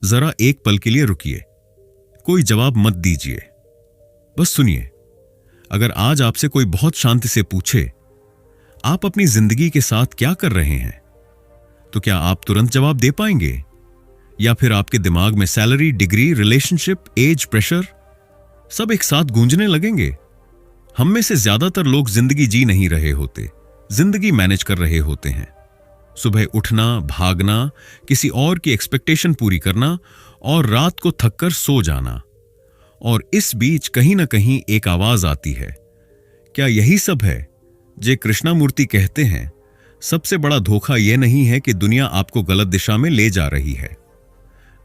जरा एक पल के लिए रुकिए। कोई जवाब मत दीजिए, बस सुनिए। अगर आज आपसे कोई बहुत शांति से पूछे, आप अपनी जिंदगी के साथ क्या कर रहे हैं, तो क्या आप तुरंत जवाब दे पाएंगे? या फिर आपके दिमाग में salary, degree, relationship, age, pressure सब एक साथ गूंजने लगेंगे? हम में से ज्यादातर लोग जिंदगी जी नहीं रहे होते, जिंदगी मैनेज कर रहे होते हैं। सुबह उठना, भागना, किसी और की एक्सपेक्टेशन पूरी करना और रात को थककर सो जाना। और इस बीच कहीं ना कहीं एक आवाज आती है, क्या यही सब है? जे कृष्णमूर्ति कहते हैं, सबसे बड़ा धोखा यह नहीं है कि दुनिया आपको गलत दिशा में ले जा रही है।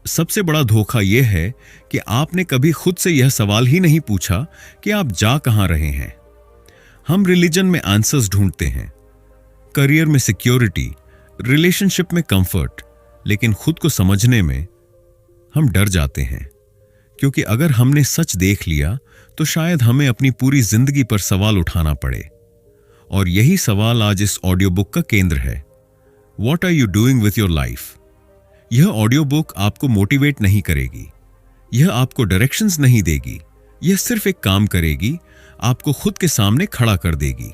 सबसे बड़ा धोखा यह है कि आपने कभी खुद से यह सवाल ही नहीं पूछा कि आप जा कहां रहे हैं। हम रिलीजन में आंसर्स ढूंढते हैं, करियर में सिक्योरिटी, रिलेशनशिप में कंफर्ट, लेकिन खुद को समझने में हम डर जाते हैं, क्योंकि अगर हमने सच देख लिया तो शायद हमें अपनी पूरी जिंदगी पर सवाल उठाना पड़े। और यही सवाल आज इस ऑडियो बुक का केंद्र है। What are you doing with your life? यह ऑडियो बुक आपको मोटिवेट नहीं करेगी, यह आपको डायरेक्शंस नहीं देगी, यह सिर्फ एक काम करेगी, आपको खुद के सामने खड़ा कर देगी।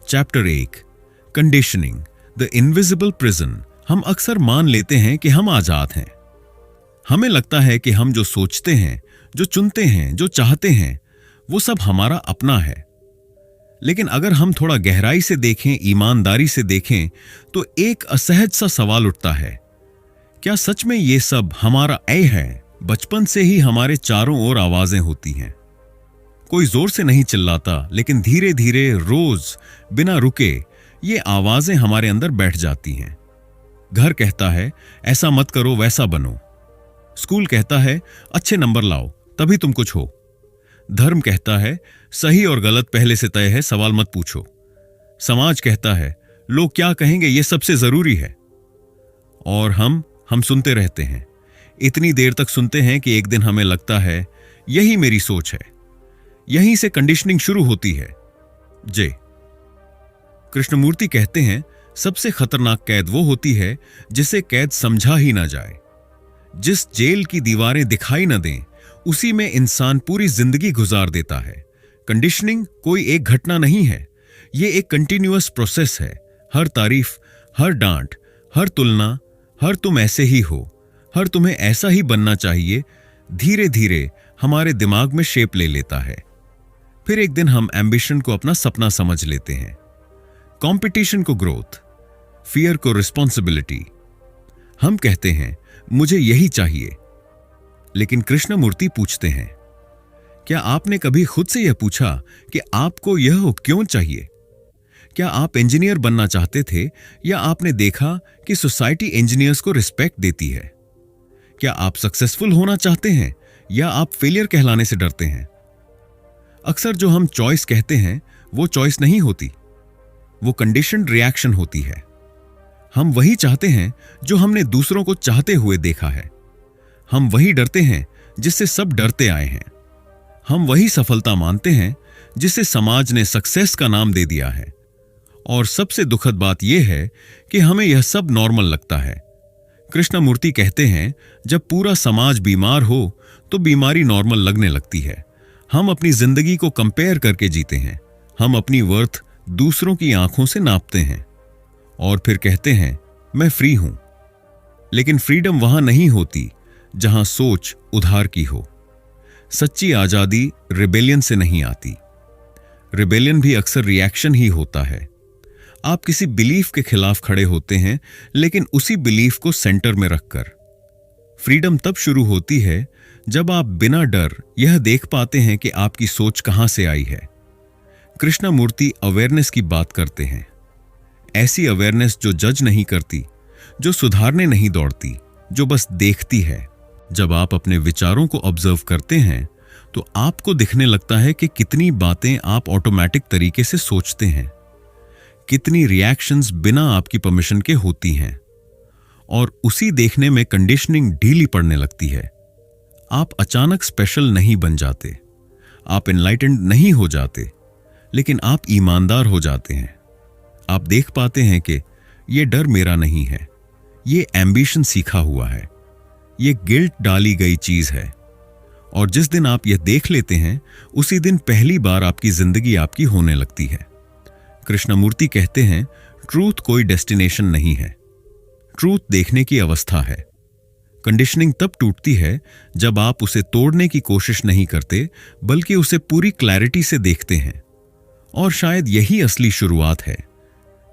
Chapter 1, conditioning, the invisible prison. हम अक्सर मान लेते हैं कि हम आजाद हैं। हमें लगता है कि हम जो सोचते हैं, जो चुनते हैं, जो चाहते हैं, वो सब हमारा अपना है। लेकिन अगर हम थोड़ा गहराई से देखें, ईमानदारी से देखें, तो एक असहज सा सवाल उठता है, क्या सच में ये सब हमारा है? बचपन से ही हमारे चारों ओर आवाजें होती हैं। कोई जोर से नहीं चिल्लाता, लेकिन धीरे धीरे, रोज, बिना रुके ये आवाजें हमारे अंदर बैठ जाती हैं। घर कहता है, ऐसा मत करो, वैसा बनो। स्कूल कहता है, अच्छे नंबर लाओ, तभी तुम कुछ हो। धर्म कहता है, सही और गलत पहले से तय है, सवाल मत पूछो। समाज कहता है, लोग क्या कहेंगे, ये सबसे जरूरी है। और हम सुनते रहते हैं, इतनी देर तक सुनते हैं कि एक दिन हमें लगता है यही मेरी सोच है। यहीं से कंडीशनिंग शुरू होती है। जे कृष्णमूर्ति कहते हैं, सबसे खतरनाक कैद वो होती है जिसे कैद समझा ही ना जाए। जिस जेल की दीवारें दिखाई न दें, उसी में इंसान पूरी जिंदगी गुजार देता है। कंडीशनिंग कोई एक घटना नहीं है, ये एक कंटिन्यूअस प्रोसेस है। हर तारीफ, हर डांट, हर तुलना, हर तुम ऐसे ही हो, हर तुम्हें ऐसा ही बनना चाहिए, धीरे धीरे हमारे दिमाग में शेप ले लेता है। फिर एक दिन हम एम्बिशन को अपना सपना समझ लेते हैं, कंपटीशन को ग्रोथ, फियर को रिस्पॉन्सिबिलिटी। हम कहते हैं, मुझे यही चाहिए। लेकिन कृष्णमूर्ति पूछते हैं, क्या आपने कभी खुद से यह पूछा कि आपको यह क्यों चाहिए? क्या आप इंजीनियर बनना चाहते थे, या आपने देखा कि सोसाइटी इंजीनियर्स को रिस्पेक्ट देती है? क्या आप सक्सेसफुल होना चाहते हैं, या आप फेलियर कहलाने से डरते हैं? अक्सर जो हम चॉइस कहते हैं, वो चॉइस नहीं होती, वो कंडीशन्ड रिएक्शन होती है। हम वही चाहते हैं जो हमने दूसरों को चाहते हुए देखा है। हम वही डरते हैं जिससे सब डरते आए हैं। हम वही सफलता मानते हैं जिसे समाज ने सक्सेस का नाम दे दिया है। और सबसे दुखद बात यह है कि हमें यह सब नॉर्मल लगता है। कृष्णमूर्ति कहते हैं, जब पूरा समाज बीमार हो तो बीमारी नॉर्मल लगने लगती है। हम अपनी जिंदगी को कंपेयर करके जीते हैं। हम अपनी वर्थ दूसरों की आंखों से नापते हैं और फिर कहते हैं, मैं फ्री हूं। लेकिन फ्रीडम वहां नहीं होती जहां सोच उधार की हो। सच्ची आजादी रिबेलियन से नहीं आती। रिबेलियन भी अक्सर रिएक्शन ही होता है। आप किसी बिलीफ के खिलाफ खड़े होते हैं, लेकिन उसी बिलीफ को सेंटर में रखकर। फ्रीडम तब शुरू होती है जब आप बिना डर यह देख पाते हैं कि आपकी सोच कहां से आई है। कृष्णमूर्ति अवेयरनेस की बात करते हैं, ऐसी अवेयरनेस जो जज नहीं करती, जो सुधारने नहीं दौड़ती, जो बस देखती है। जब आप अपने विचारों को ऑब्जर्व करते हैं तो आपको दिखने लगता है कि कितनी बातें आप ऑटोमेटिक तरीके से सोचते हैं, कितनी रिएक्शंस बिना आपकी परमिशन के होती हैं। और उसी देखने में कंडीशनिंग ढीली पड़ने लगती है। आप अचानक स्पेशल नहीं बन जाते, आप एनलाइटेंड नहीं हो जाते, लेकिन आप ईमानदार हो जाते हैं। आप देख पाते हैं कि ये डर मेरा नहीं है, ये एम्बिशन सीखा हुआ है, ये गिल्ट डाली गई चीज है, और जिस दिन आप यह देख लेते हैं उसी दिन पहली बार आपकी जिंदगी आपकी होने लगती है। कृष्णमूर्ति कहते हैं, ट्रूथ कोई डेस्टिनेशन नहीं है, ट्रूथ देखने की अवस्था है। कंडीशनिंग तब टूटती है जब आप उसे तोड़ने की कोशिश नहीं करते, बल्कि उसे पूरी क्लैरिटी से देखते हैं। और शायद यही असली शुरुआत है,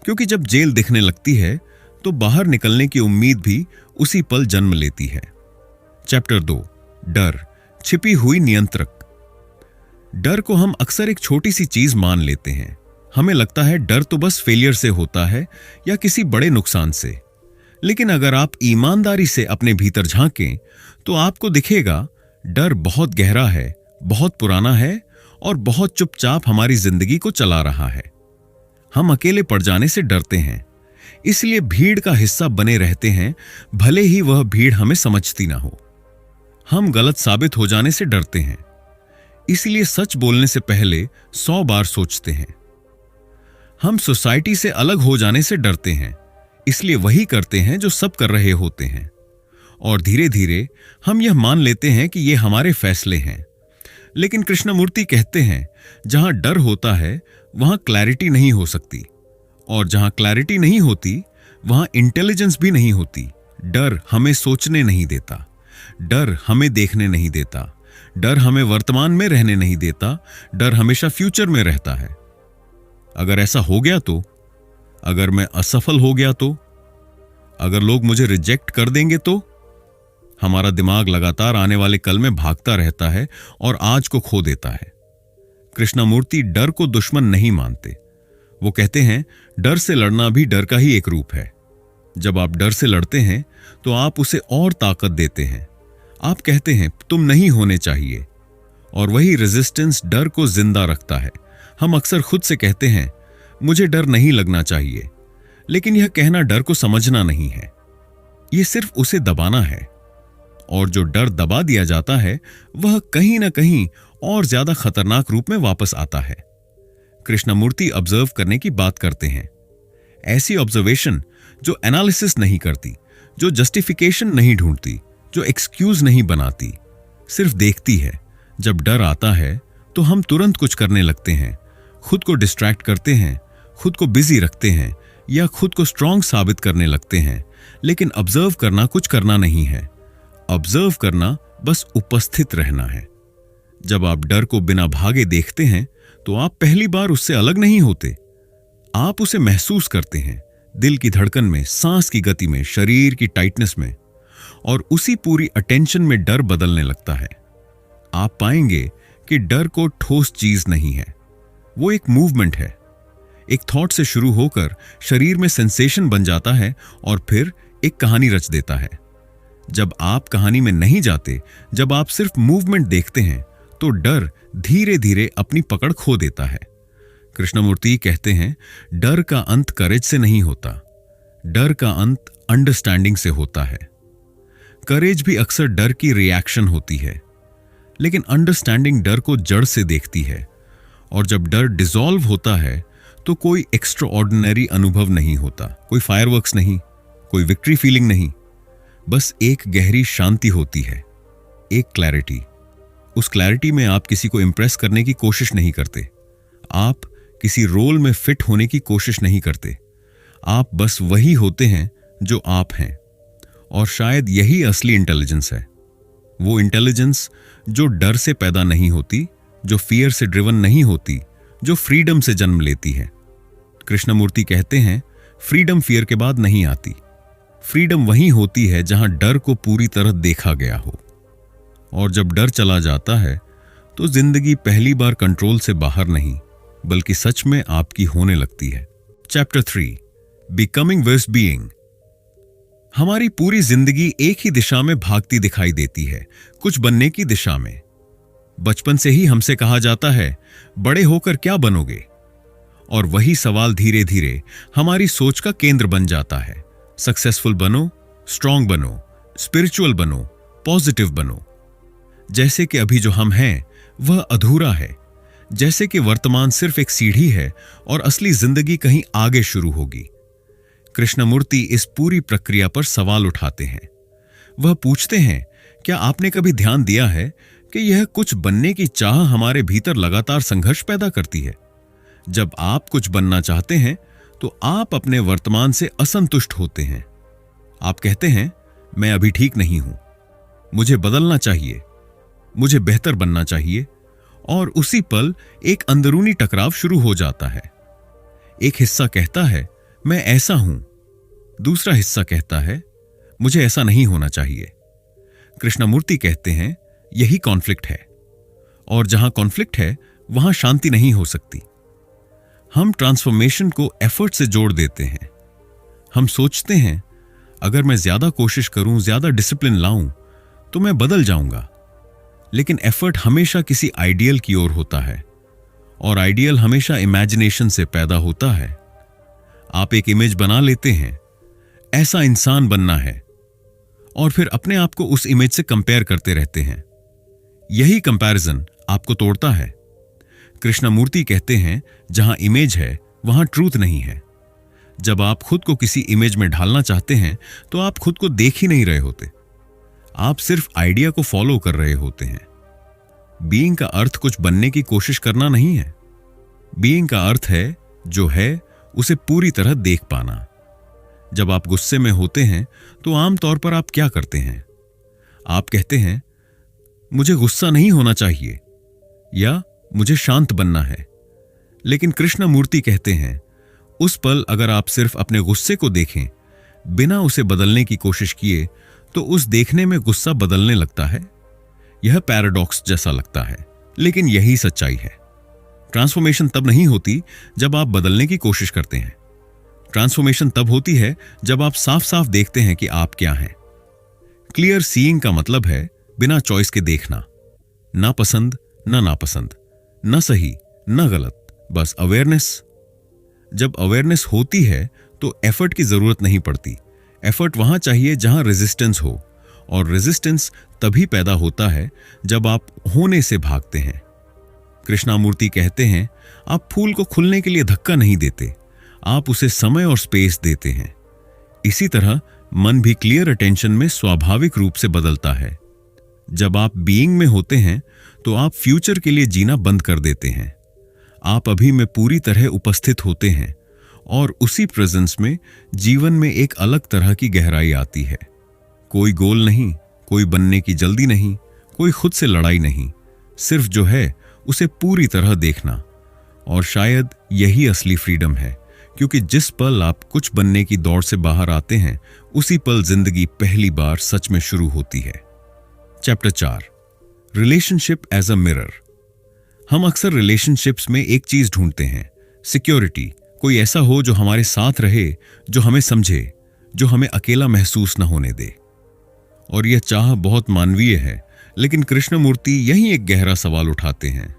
क्योंकि जब जेल दिखने लगती है तो बाहर निकलने की उम्मीद भी उसी पल जन्म लेती है। चैप्टर 2, डर, छिपी हुई नियंत्रक। डर को हम अक्सर एक छोटी सी चीज मान लेते हैं। हमें लगता है डर तो बस फेलियर से होता है या किसी बड़े नुकसान से। लेकिन अगर आप ईमानदारी से अपने भीतर झांकें तो आपको दिखेगा डर बहुत गहरा है, बहुत पुराना है और बहुत चुपचाप हमारी जिंदगी को चला रहा है। हम अकेले पड़ जाने से डरते हैं, इसलिए भीड़ का हिस्सा बने रहते हैं, भले ही वह भीड़ हमें समझती ना हो। हम गलत साबित हो जाने से डरते हैं, इसलिए सच बोलने से पहले 100 बार सोचते हैं। हम सोसाइटी से अलग हो जाने से डरते हैं, इसलिए वही करते हैं जो सब कर रहे होते हैं। और धीरे धीरे हम यह मान लेते हैं कि ये हमारे फैसले हैं। लेकिन कृष्णमूर्ति कहते हैं, जहां डर होता है वहां क्लैरिटी नहीं हो सकती, और जहां क्लैरिटी नहीं होती वहां इंटेलिजेंस भी नहीं होती। डर हमें सोचने नहीं देता, डर हमें देखने नहीं देता, डर हमें वर्तमान में रहने नहीं देता, डर हमेशा फ्यूचर में रहता है। अगर ऐसा हो गया तो, अगर मैं असफल हो गया तो, अगर लोग मुझे रिजेक्ट कर देंगे तो, हमारा दिमाग लगातार आने वाले कल में भागता रहता है और आज को खो देता है। कृष्णमूर्ति डर को दुश्मन नहीं मानते। वो कहते हैं, डर से लड़ना भी डर का ही एक रूप है। जब आप डर से लड़ते हैं तो आप उसे और ताकत देते हैं। आप कहते हैं, तुम नहीं होने चाहिए, और वही रेजिस्टेंस डर को जिंदा रखता है। हम अक्सर खुद से कहते हैं, मुझे डर नहीं लगना चाहिए, लेकिन यह कहना डर को समझना नहीं है, यह सिर्फ उसे दबाना है। और जो डर दबा दिया जाता है वह कहीं ना कहीं और ज्यादा खतरनाक रूप में वापस आता है। कृष्णमूर्ति ऑब्जर्व करने की बात करते हैं, ऐसी ऑब्जर्वेशन जो एनालिसिस नहीं करती, जो जस्टिफिकेशन नहीं ढूंढती, जो एक्सक्यूज नहीं बनाती, सिर्फ देखती है। जब डर आता है तो हम तुरंत कुछ करने लगते हैं, खुद को डिस्ट्रैक्ट करते हैं, खुद को बिजी रखते हैं या खुद को स्ट्रांग साबित करने लगते हैं। लेकिन ऑब्जर्व करना कुछ करना नहीं है, ऑब्जर्व करना बस उपस्थित रहना है। जब आप डर को बिना भागे देखते हैं तो आप पहली बार उससे अलग नहीं होते, आप उसे महसूस करते हैं, दिल की धड़कन में, सांस की गति में, शरीर की टाइटनेस में, और उसी पूरी अटेंशन में डर बदलने लगता है। आप पाएंगे कि डर को ठोस चीज नहीं है, वो एक मूवमेंट है। एक थॉट से शुरू होकर शरीर में सेंसेशन बन जाता है और फिर एक कहानी रच देता है। जब आप कहानी में नहीं जाते, जब आप सिर्फ मूवमेंट देखते हैं, तो डर धीरे धीरे अपनी पकड़ खो देता है। कृष्णमूर्ति कहते हैं, डर का अंत करेज से नहीं होता, डर का अंत अंडरस्टैंडिंग से होता है। करेज भी अक्सर डर की रिएक्शन होती है, लेकिन अंडरस्टैंडिंग डर को जड़ से देखती है। और जब डर डिसॉल्व होता है तो कोई एक्स्ट्राऑर्डिनरी अनुभव नहीं होता, कोई फायरवर्क्स नहीं, कोई विक्ट्री फीलिंग नहीं, बस एक गहरी शांति होती है, एक क्लैरिटी। उस क्लैरिटी में आप किसी को इंप्रेस करने की कोशिश नहीं करते, आप किसी रोल में फिट होने की कोशिश नहीं करते, आप बस वही होते हैं जो आप हैं। और शायद यही असली इंटेलिजेंस है, वो इंटेलिजेंस जो डर से पैदा नहीं होती, जो फियर से ड्रिवन नहीं होती, जो फ्रीडम से जन्म लेती है। कृष्णमूर्ति कहते हैं, फ्रीडम फियर के बाद नहीं आती, फ्रीडम वहीं होती है जहां डर को पूरी तरह देखा गया हो। और जब डर चला जाता है तो जिंदगी पहली बार कंट्रोल से बाहर नहीं, बल्कि सच में आपकी होने लगती है। Chapter 3, becoming versus being. हमारी पूरी जिंदगी एक ही दिशा में भागती दिखाई देती है, कुछ बनने की दिशा में। बचपन से ही हमसे कहा जाता है, बड़े होकर क्या बनोगे? और वही सवाल धीरे धीरे हमारी सोच का केंद्र बन जाता है। सक्सेसफुल बनो, स्ट्रांग बनो, स्पिरिचुअल बनो, पॉजिटिव बनो। जैसे कि अभी जो हम हैं वह अधूरा है, जैसे कि वर्तमान सिर्फ एक सीढ़ी है और असली जिंदगी कहीं आगे शुरू होगी। कृष्णमूर्ति इस पूरी प्रक्रिया पर सवाल उठाते हैं। वह पूछते हैं, क्या आपने कभी ध्यान दिया है कि यह कुछ बनने की चाह हमारे भीतर लगातार संघर्ष पैदा करती है? जब आप कुछ बनना चाहते हैं तो आप अपने वर्तमान से असंतुष्ट होते हैं। आप कहते हैं, मैं अभी ठीक नहीं हूं, मुझे बदलना चाहिए, मुझे बेहतर बनना चाहिए, और उसी पल एक अंदरूनी टकराव शुरू हो जाता है। एक हिस्सा कहता है, मैं ऐसा हूं, दूसरा हिस्सा कहता है, मुझे ऐसा नहीं होना चाहिए। कृष्णमूर्ति कहते हैं, यही कॉन्फ्लिक्ट है, और जहां कॉन्फ्लिक्ट है वहां शांति नहीं हो सकती। हम ट्रांसफॉर्मेशन को एफर्ट से जोड़ देते हैं। हम सोचते हैं, अगर मैं ज्यादा कोशिश करूं, ज्यादा डिसिप्लिन लाऊं, तो मैं बदल जाऊंगा। लेकिन एफर्ट हमेशा किसी आइडियल की ओर होता है, और आइडियल हमेशा इमेजिनेशन से पैदा होता है। आप एक इमेज बना लेते हैं, ऐसा इंसान बनना है, और फिर अपने आप को उस इमेज से कंपेयर करते रहते हैं। यही कंपैरिजन आपको तोड़ता है। कृष्णमूर्ति कहते हैं, जहां इमेज है वहां ट्रूथ नहीं है। जब आप खुद को किसी इमेज में ढालना चाहते हैं तो आप खुद को देख ही नहीं रहे होते, आप सिर्फ आइडिया को फॉलो कर रहे होते हैं। बीइंग का अर्थ कुछ बनने की कोशिश करना नहीं है। बीइंग का अर्थ है, जो है उसे पूरी तरह देख पाना। जब आप गुस्से में होते हैं तो आमतौर पर आप क्या करते हैं? आप कहते हैं, मुझे गुस्सा नहीं होना चाहिए, या मुझे शांत बनना है। लेकिन कृष्णमूर्ति कहते हैं, उस पल अगर आप सिर्फ अपने गुस्से को देखें, बिना उसे बदलने की कोशिश किए, तो उस देखने में गुस्सा बदलने लगता है। यह पैराडॉक्स जैसा लगता है, लेकिन यही सच्चाई है। ट्रांसफॉर्मेशन तब नहीं होती जब आप बदलने की कोशिश करते हैं। ट्रांसफॉर्मेशन तब होती है जब आप साफ साफ देखते हैं कि आप क्या हैं। क्लियर सीइंग का मतलब है बिना चॉइस के देखना, ना पसंद ना नापसंद, न सही न गलत, बस अवेयरनेस। जब अवेयरनेस होती है तो एफर्ट की जरूरत नहीं पड़ती। एफर्ट वहां चाहिए जहां रेजिस्टेंस हो, और रेजिस्टेंस तभी पैदा होता है जब आप होने से भागते हैं। कृष्णमूर्ति कहते हैं, आप फूल को खुलने के लिए धक्का नहीं देते, आप उसे समय और स्पेस देते हैं। इसी तरह मन भी क्लियर अटेंशन में स्वाभाविक रूप से बदलता है। जब आप बीइंग में होते हैं तो आप फ्यूचर के लिए जीना बंद कर देते हैं। आप अभी में पूरी तरह उपस्थित होते हैं, और उसी प्रेजेंस में जीवन में एक अलग तरह की गहराई आती है। कोई गोल नहीं, कोई बनने की जल्दी नहीं, कोई खुद से लड़ाई नहीं, सिर्फ जो है उसे पूरी तरह देखना। और शायद यही असली फ्रीडम है, क्योंकि जिस पल आप कुछ बनने की दौड़ से बाहर आते हैं, उसी पल जिंदगी पहली बार सच में शुरू होती है। Chapter 4, relationship as a mirror. हम अक्सर रिलेशनशिप्स में एक चीज ढूंढते हैं, सिक्योरिटी। कोई ऐसा हो जो हमारे साथ रहे, जो हमें समझे, जो हमें अकेला महसूस न होने दे। और यह चाह बहुत मानवीय है, लेकिन कृष्णमूर्ति यही एक गहरा सवाल उठाते हैं।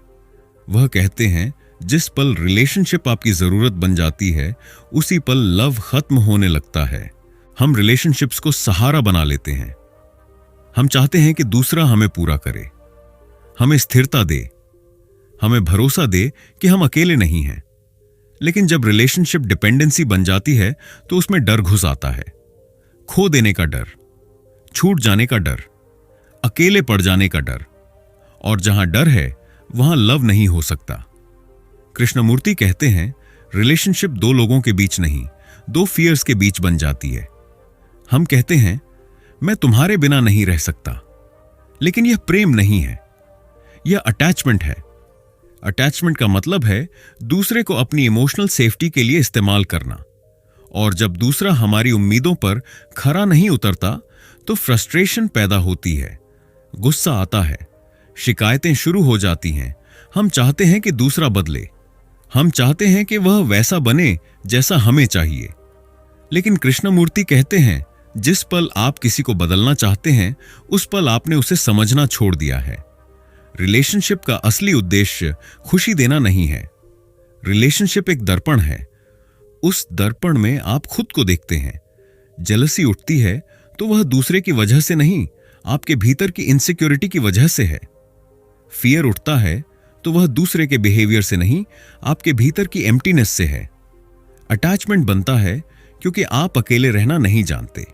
वह कहते हैं, जिस पल रिलेशनशिप आपकी जरूरत बन जाती है, उसी पल लव खत्म होने लगता है। हम रिलेशनशिप्स को सहारा बना लेते हैं। हम चाहते हैं कि दूसरा हमें पूरा करे, हमें स्थिरता दे, हमें भरोसा दे कि हम अकेले नहीं हैं। लेकिन जब रिलेशनशिप डिपेंडेंसी बन जाती है तो उसमें डर घुस आता है। खो देने का डर, छूट जाने का डर, अकेले पड़ जाने का डर। और जहां डर है वहां लव नहीं हो सकता। कृष्णमूर्ति कहते हैं, रिलेशनशिप दो लोगों के बीच नहीं, दो फियर्स के बीच बन जाती है। हम कहते हैं, मैं तुम्हारे बिना नहीं रह सकता, लेकिन यह प्रेम नहीं है, यह अटैचमेंट है। अटैचमेंट का मतलब है दूसरे को अपनी इमोशनल सेफ्टी के लिए इस्तेमाल करना। और जब दूसरा हमारी उम्मीदों पर खरा नहीं उतरता तो फ्रस्ट्रेशन पैदा होती है, गुस्सा आता है, शिकायतें शुरू हो जाती हैं। हम चाहते हैं कि दूसरा बदले, हम चाहते हैं कि वह वैसा बने जैसा हमें चाहिए। लेकिन कृष्णमूर्ति कहते हैं, जिस पल आप किसी को बदलना चाहते हैं, उस पल आपने उसे समझना छोड़ दिया है। रिलेशनशिप का असली उद्देश्य खुशी देना नहीं है। रिलेशनशिप एक दर्पण है। उस दर्पण में आप खुद को देखते हैं। जेलसी उठती है तो वह दूसरे की वजह से नहीं, आपके भीतर की इनसिक्योरिटी की वजह से है। फियर उठता है तो वह दूसरे के बिहेवियर से नहीं, आपके भीतर की एम्प्टीनेस से है। अटैचमेंट बनता है क्योंकि आप अकेले रहना नहीं जानते।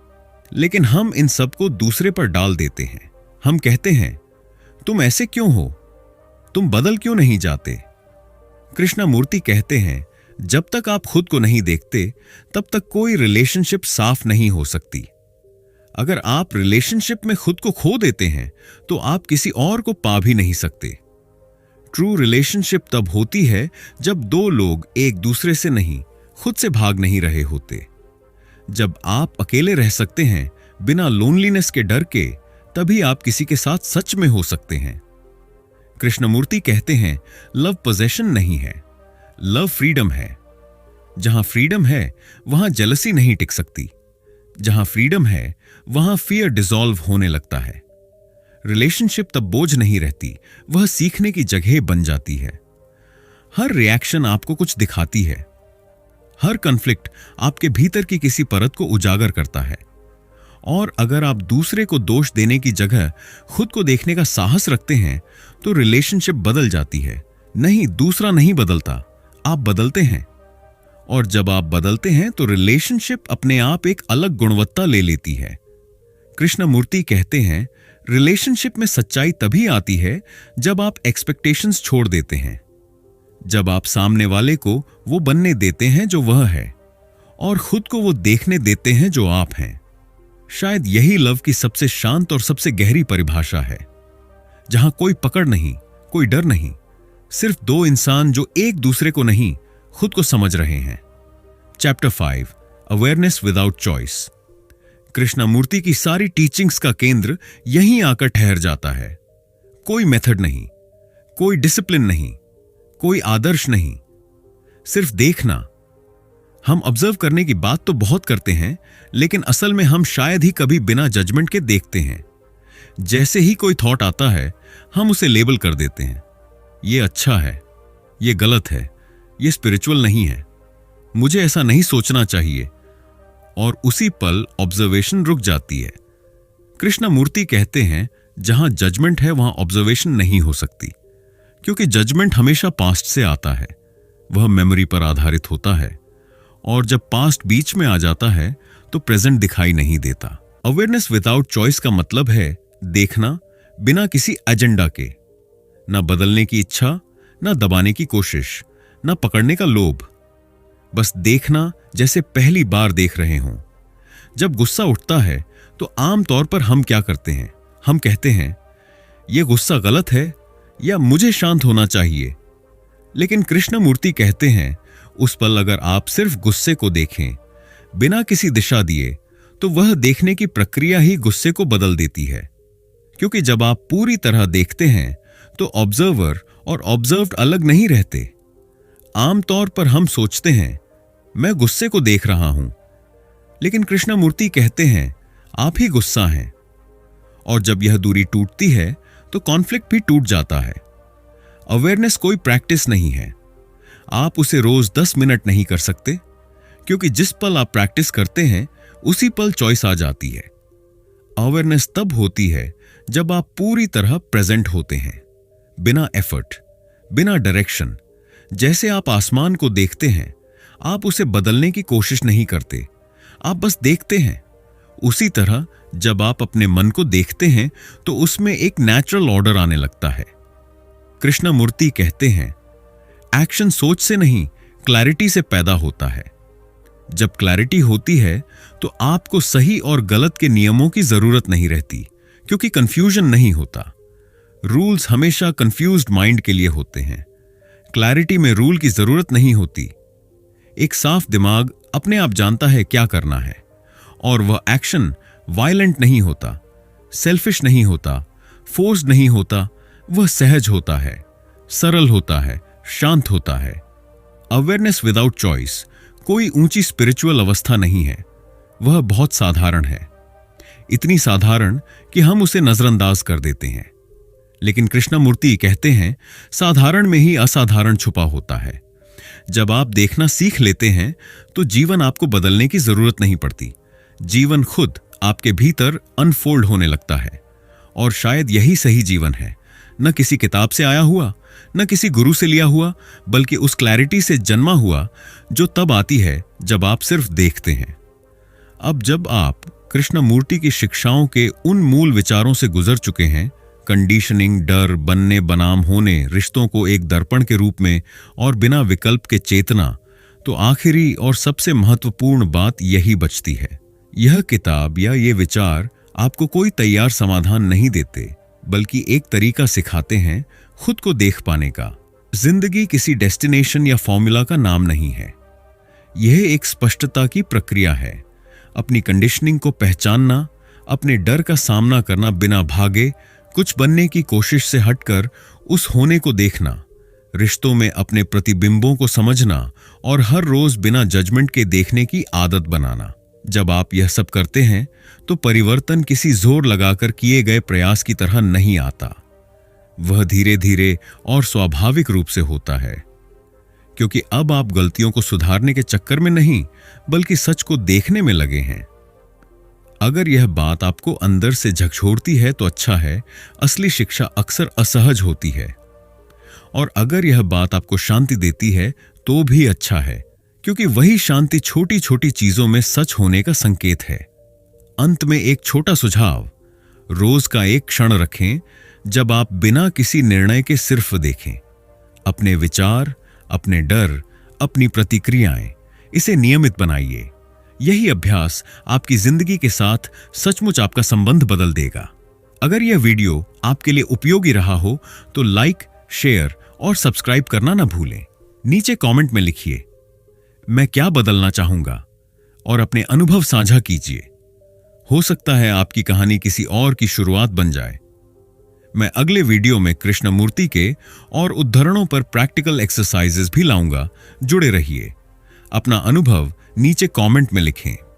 लेकिन हम इन सब को दूसरे पर डाल देते हैं। हम कहते हैं, तुम ऐसे क्यों हो, तुम बदल क्यों नहीं जाते। कृष्णमूर्ति कहते हैं, जब तक आप खुद को नहीं देखते तब तक कोई रिलेशनशिप साफ नहीं हो सकती। अगर आप रिलेशनशिप में खुद को खो देते हैं तो आप किसी और को पा भी नहीं सकते। ट्रू रिलेशनशिप तब होती है जब दो लोग एक दूसरे से नहीं, खुद से भाग नहीं रहे होते। जब आप अकेले रह सकते हैं बिना लोनलीनेस के डर के, तभी आप किसी के साथ सच में हो सकते हैं। कृष्णमूर्ति कहते हैं, लव पोजेशन नहीं है, लव फ्रीडम है। जहां फ्रीडम है वहां जेलसी नहीं टिक सकती। जहां फ्रीडम है वहां फियर डिसॉल्व होने लगता है। रिलेशनशिप तब बोझ नहीं रहती, वह सीखने की जगह बन जाती है। हर रिएक्शन आपको कुछ दिखाती है। हर कॉन्फ्लिक्ट आपके भीतर की किसी परत को उजागर करता है। और अगर आप दूसरे को दोष देने की जगह खुद को देखने का साहस रखते हैं तो रिलेशनशिप बदल जाती है। नहीं, दूसरा नहीं बदलता, आप बदलते हैं। और जब आप बदलते हैं तो रिलेशनशिप अपने आप एक अलग गुणवत्ता ले लेती है। कृष्णमूर्ति कहते हैं, रिलेशनशिप में सच्चाई तभी आती है जब आप एक्सपेक्टेशंस छोड़ देते हैं, जब आप सामने वाले को वो बनने देते हैं जो वह है और खुद को वो देखने देते हैं जो आप हैं। शायद यही लव की सबसे शांत और सबसे गहरी परिभाषा है, जहां कोई पकड़ नहीं, कोई डर नहीं, सिर्फ दो इंसान जो एक दूसरे को नहीं, खुद को समझ रहे हैं। Chapter 5, awareness without choice. Krishnamurti की सारी टीचिंग्स का केंद्र यहीं आकर ठहर जाता है। कोई मेथड नहीं, कोई डिसिप्लिन नहीं, कोई आदर्श नहीं, सिर्फ देखना। हम ऑब्जर्व करने की बात तो बहुत करते हैं, लेकिन असल में हम शायद ही कभी बिना जजमेंट के देखते हैं। जैसे ही कोई थॉट आता है हम उसे लेबल कर देते हैं, ये अच्छा है, ये गलत है, ये स्पिरिचुअल नहीं है, मुझे ऐसा नहीं सोचना चाहिए। और उसी पल ऑब्जर्वेशन रुक जाती है। कृष्णमूर्ति कहते हैं, जहां जजमेंट है वहां ऑब्जर्वेशन नहीं हो सकती, क्योंकि जजमेंट हमेशा पास्ट से आता है, वह मेमोरी पर आधारित होता है। और जब पास्ट बीच में आ जाता है तो प्रेजेंट दिखाई नहीं देता। अवेयरनेस विदाउट चॉइस का मतलब है देखना बिना किसी एजेंडा के, ना बदलने की इच्छा, ना दबाने की कोशिश, ना पकड़ने का लोभ। बस देखना जैसे पहली बार देख रहे हों। जब गुस्सा उठता है तो आमतौर पर हम क्या करते हैं, हम कहते हैं, यह गुस्सा गलत है या मुझे शांत होना चाहिए। लेकिन कृष्णमूर्ति कहते हैं, उस पल अगर आप सिर्फ गुस्से को देखें बिना किसी दिशा दिए तो वह देखने की प्रक्रिया ही गुस्से को बदल देती है। क्योंकि जब आप पूरी तरह देखते हैं तो ऑब्जर्वर और ऑब्जर्व्ड अलग नहीं रहते। आमतौर पर हम सोचते हैं, मैं गुस्से को देख रहा हूं, लेकिन कृष्णमूर्ति कहते हैं, आप ही गुस्सा हैं। और जब यह दूरी टूटती है तो कॉन्फ्लिक्ट भी टूट जाता है। अवेयरनेस कोई प्रैक्टिस नहीं है, आप उसे रोज 10 मिनट नहीं कर सकते, क्योंकि जिस पल आप प्रैक्टिस करते हैं उसी पल चॉइस आ जाती है। अवेयरनेस तब होती है जब आप पूरी तरह प्रेजेंट होते हैं, बिना एफर्ट, बिना डायरेक्शन। जैसे आप आसमान को देखते हैं, आप उसे बदलने की कोशिश नहीं करते, आप बस देखते हैं। उसी तरह जब आप अपने मन को देखते हैं तो उसमें एक नेचुरल ऑर्डर आने लगता है। कृष्णमूर्ति कहते हैं, एक्शन सोच से नहीं, क्लैरिटी से पैदा होता है। जब क्लैरिटी होती है तो आपको सही और गलत के नियमों की जरूरत नहीं रहती, क्योंकि कंफ्यूजन नहीं होता। रूल्स हमेशा कंफ्यूज्ड माइंड के लिए होते हैं। क्लैरिटी में रूल की जरूरत नहीं होती। एक साफ दिमाग अपने आप जानता है क्या करना है, और वह एक्शन वायलेंट नहीं होता, सेल्फिश नहीं होता, फोर्स्ड नहीं होता, वह सहज होता है, सरल होता है, शांत होता है। अवेयरनेस विदाउट चॉइस कोई ऊंची स्पिरिचुअल अवस्था नहीं है, वह बहुत साधारण है। इतनी साधारण कि हम उसे नजरअंदाज कर देते हैं। लेकिन कृष्णमूर्ति कहते हैं, साधारण में ही असाधारण छुपा होता है। जब आप देखना सीख लेते हैं तो जीवन आपको बदलने की जरूरत नहीं पड़ती। जीवन खुद आपके भीतर अनफोल्ड होने लगता है। और शायद यही सही जीवन है, न किसी किताब से आया हुआ, न किसी गुरु से लिया हुआ, बल्कि उस क्लैरिटी से जन्मा हुआ जो तब आती है जब आप सिर्फ देखते हैं। अब जब आप कृष्णमूर्ति की शिक्षाओं के उन मूल विचारों से गुजर चुके हैं, कंडीशनिंग, डर, बनने बनाम होने, रिश्तों को एक दर्पण के रूप में और बिना विकल्प के चेतना, तो आखिरी और सबसे महत्वपूर्ण बात यही बचती है। यह किताब या ये विचार आपको कोई तैयार समाधान नहीं देते, बल्कि एक तरीका सिखाते हैं खुद को देख पाने का। जिंदगी किसी डेस्टिनेशन या फॉर्मूला का नाम नहीं है। यह एक स्पष्टता की प्रक्रिया है। अपनी कंडीशनिंग को पहचानना, अपने डर का सामना करना बिना भागे, कुछ बनने की कोशिश से हटकर उस होने को देखना, रिश्तों में अपने प्रतिबिंबों को समझना और हर रोज बिना जजमेंट के देखने की आदत बनाना। जब आप यह सब करते हैं तो परिवर्तन किसी जोर लगाकर किए गए प्रयास की तरह नहीं आता। वह धीरे धीरे और स्वाभाविक रूप से होता है, क्योंकि अब आप गलतियों को सुधारने के चक्कर में नहीं, बल्कि सच को देखने में लगे हैं। अगर यह बात आपको अंदर से झकझोरती है तो अच्छा है। असली शिक्षा अक्सर असहज होती है। और अगर यह बात आपको शांति देती है तो भी अच्छा है, क्योंकि वही शांति छोटी छोटी चीजों में सच होने का संकेत है। अंत में एक छोटा सुझाव, रोज का एक क्षण रखें जब आप बिना किसी निर्णय के सिर्फ देखें अपने विचार, अपने डर, अपनी प्रतिक्रियाएं। इसे नियमित बनाइए। यही अभ्यास आपकी जिंदगी के साथ सचमुच आपका संबंध बदल देगा। अगर यह वीडियो आपके लिए उपयोगी रहा हो तो लाइक, शेयर और सब्सक्राइब करना ना भूलें। नीचे कमेंट में लिखिए, मैं क्या बदलना चाहूंगा, और अपने अनुभव साझा कीजिए। हो सकता है आपकी कहानी किसी और की शुरुआत बन जाए। मैं अगले वीडियो में कृष्णमूर्ति के और उद्धरणों पर प्रैक्टिकल एक्सरसाइजेस भी लाऊंगा। जुड़े रहिए। अपना अनुभव नीचे कमेंट में लिखें।